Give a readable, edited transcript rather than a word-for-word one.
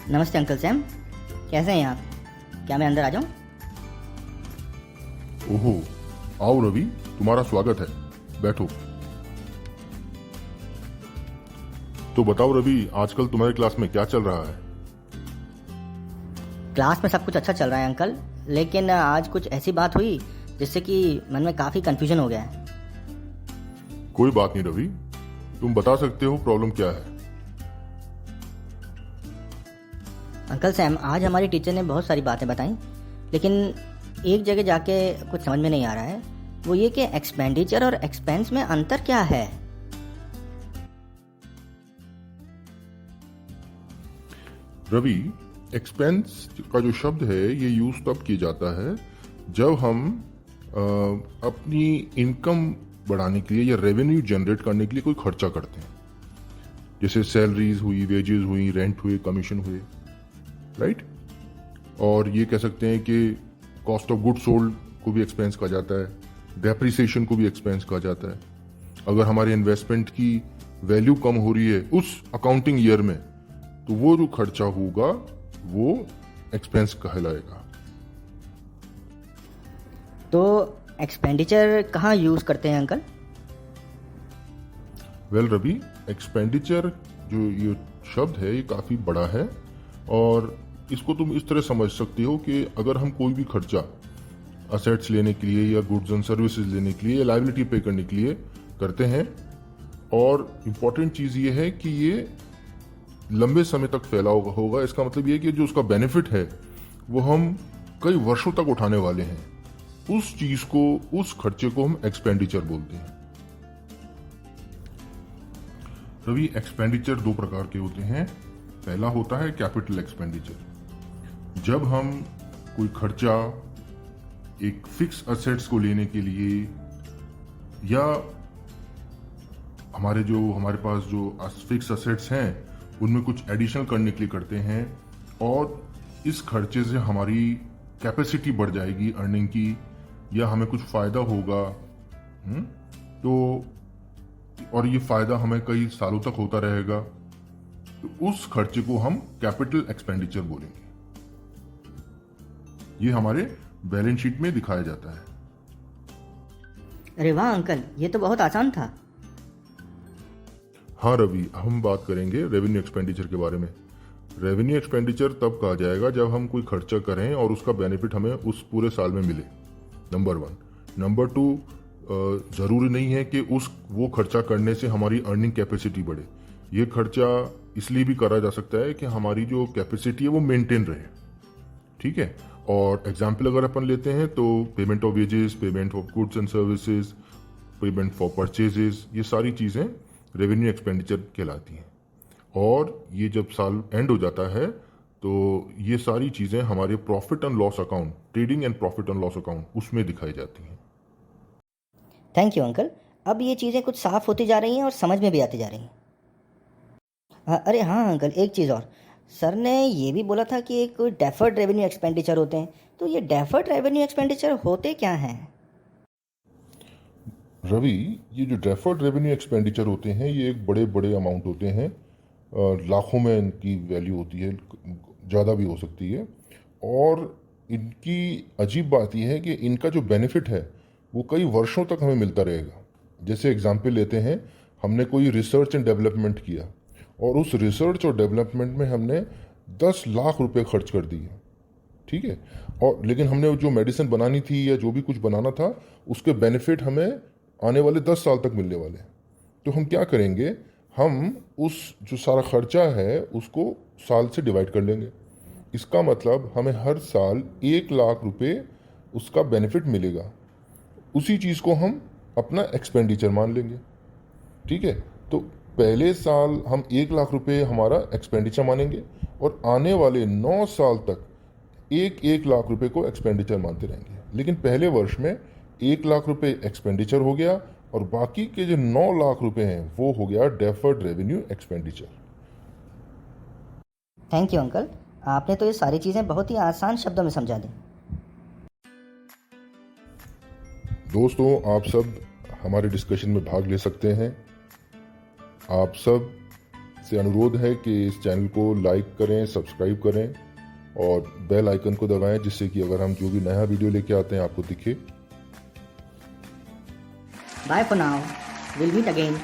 नमस्ते uncle Sam, कैसे हैं आप? क्या मैं अंदर आ जाऊं? ओहो, आओ रवि, तुम्हारा स्वागत है। बैठो। तो बताओ रवि, आजकल तुम्हारे क्लास में क्या चल रहा है? क्लास में सब कुछ अच्छा चल रहा है अंकल, लेकिन आज कुछ ऐसी बात हुई जिससे कि मन में काफ़ी कन्फ्यूजन हो गया है। कोई बात नहीं रवि, तुम बता सकते हो प्रॉब्लम क्या है। अंकल सैम, आज हमारी टीचर ने बहुत सारी बातें बताई, लेकिन एक जगह जाके कुछ समझ में नहीं आ रहा है। वो ये कि एक्सपेंडिचर और एक्सपेंस में अंतर क्या है? रवि, एक्सपेंस का जो शब्द है ये यूज तब किया जाता है जब हम अपनी इनकम बढ़ाने के लिए या रेवेन्यू जनरेट करने के लिए कोई खर्चा करते हैं। जैसे सैलरीज हुई, वेजेस हुई, रेंट हुए, कमीशन हुए, राइट। और ये कह सकते हैं कि कॉस्ट ऑफ गुड सोल्ड को भी एक्सपेंस कहा जाता है, डेप्रिसिएशन को भी एक्सपेंस कहा जाता है। अगर हमारे इन्वेस्टमेंट की वैल्यू कम हो रही है उस अकाउंटिंग ईयर में, तो वो जो खर्चा होगा वो एक्सपेंस कहलाएगा। तो एक्सपेंडिचर कहाँ यूज़ करते हैं अंकल? वेल रवि, एक्सपेंडिचर जो ये शब्द है ये काफ़ी बड़ा है और इसको तुम इस तरह समझ सकते हो कि अगर हम कोई भी खर्चा असेट्स लेने के लिए या गुड्स एंड सर्विसेज लेने के लिए या लायबिलिटी पे करने के लिए करते हैं, और इम्पॉर्टेंट चीज़ ये है कि ये लंबे समय तक फैला होगा। इसका मतलब ये कि जो उसका बेनिफिट है वो हम कई वर्षों तक उठाने वाले हैं। उस चीज़ को, उस खर्चे को हम एक्सपेंडिचर बोलते हैं। रवि, एक्सपेंडिचर दो प्रकार के होते हैं। पहला होता है कैपिटल एक्सपेंडिचर। जब हम कोई खर्चा एक फिक्स असेट्स को लेने के लिए या हमारे पास जो फिक्स असेट्स हैं उनमें कुछ एडिशनल करने के लिए करते हैं, और इस खर्चे से हमारी कैपेसिटी बढ़ जाएगी अर्निंग की, या हमें कुछ फायदा होगा, तो और ये फायदा हमें कई सालों तक होता रहेगा, तो उस खर्चे को हम कैपिटल एक्सपेंडिचर बोलेंगे। ये हमारे बैलेंस शीट में दिखाया जाता है। अरे वाह अंकल, ये तो बहुत आसान था। हाँ रवि, हम बात करेंगे रेवेन्यू एक्सपेंडिचर के बारे में। रेवेन्यू एक्सपेंडिचर तब कहा जाएगा जब हम कोई खर्चा करें और उसका बेनिफिट हमें उस पूरे साल में मिले, नंबर 1। नंबर 2, ज़रूरी नहीं है कि वो खर्चा करने से हमारी अर्निंग कैपेसिटी बढ़े। ये खर्चा इसलिए भी करा जा सकता है कि हमारी जो कैपेसिटी है वो मेंटेन रहे, ठीक है। और एग्जाम्पल अगर अपन लेते हैं तो payment of wages, payment of goods and services, payment for purchases, ये सारी चीज़ें रेवेन्यू एक्सपेंडिचर कहलाती हैं। और ये जब साल एंड हो जाता है तो ये सारी चीज़ें हमारे profit and loss account, trading and profit and loss account, उसमें दिखाई जाती हैं। Thank you uncle. अब ये चीज़ें कुछ साफ होती जा रही हैं और समझ में भी आती जा रही हैं। अरे हाँ अंकल, एक चीज़ और। सर ने ये भी बोला था कि एक डेफर्ड रेवेन्यू एक्सपेंडिचर होते हैं, तो ये डेफर्ड रेवेन्यू एक्सपेंडिचर होते क्या हैं? रवि, ये जो डेफर्ड रेवेन्यू एक्सपेंडिचर होते हैं ये एक बड़े बड़े अमाउंट होते हैं, लाखों में इनकी वैल्यू होती है, ज़्यादा भी हो सकती है। और इनकी अजीब बात यह है कि इनका जो बेनिफिट है वो कई वर्षों तक हमें मिलता रहेगा। जैसे एग्जाम्पल लेते हैं, हमने कोई रिसर्च एंड डेवलपमेंट किया और उस रिसर्च और डेवलपमेंट में हमने 10 लाख रुपए खर्च कर दिए, ठीक है। और लेकिन हमने जो मेडिसिन बनानी थी या जो भी कुछ बनाना था उसके बेनिफिट हमें आने वाले 10 साल तक मिलने वाले हैं। तो हम क्या करेंगे, हम उस जो सारा खर्चा है उसको साल से डिवाइड कर लेंगे। इसका मतलब हमें हर साल 1 लाख रुपए उसका बेनिफिट मिलेगा। उसी चीज़ को हम अपना एक्सपेंडिचर मान लेंगे, ठीक है। तो पहले साल हम 1 लाख रुपए हमारा एक्सपेंडिचर मानेंगे और आने वाले 9 साल तक 1 लाख रुपए को एक्सपेंडिचर मानते रहेंगे। लेकिन पहले वर्ष में 1 लाख रुपए एक्सपेंडिचर हो गया और बाकी के जो 9 लाख रुपए हैं वो हो गया deferred revenue expenditure. Thank you uncle, आपने तो ये सारी चीज़ें बहुत ही आसान शब्दों में समझा दी। दोस्तों, आप सब हमारे डिस्कशन में भाग ले सकते हैं। आप सब आपसे अनुरोध है कि इस चैनल को लाइक करें, सब्सक्राइब करें और बेल आइकन को दबाएं, जिससे कि अगर हम जो भी नया वीडियो लेके आते हैं आपको दिखे। Bye for now. We'll meet again.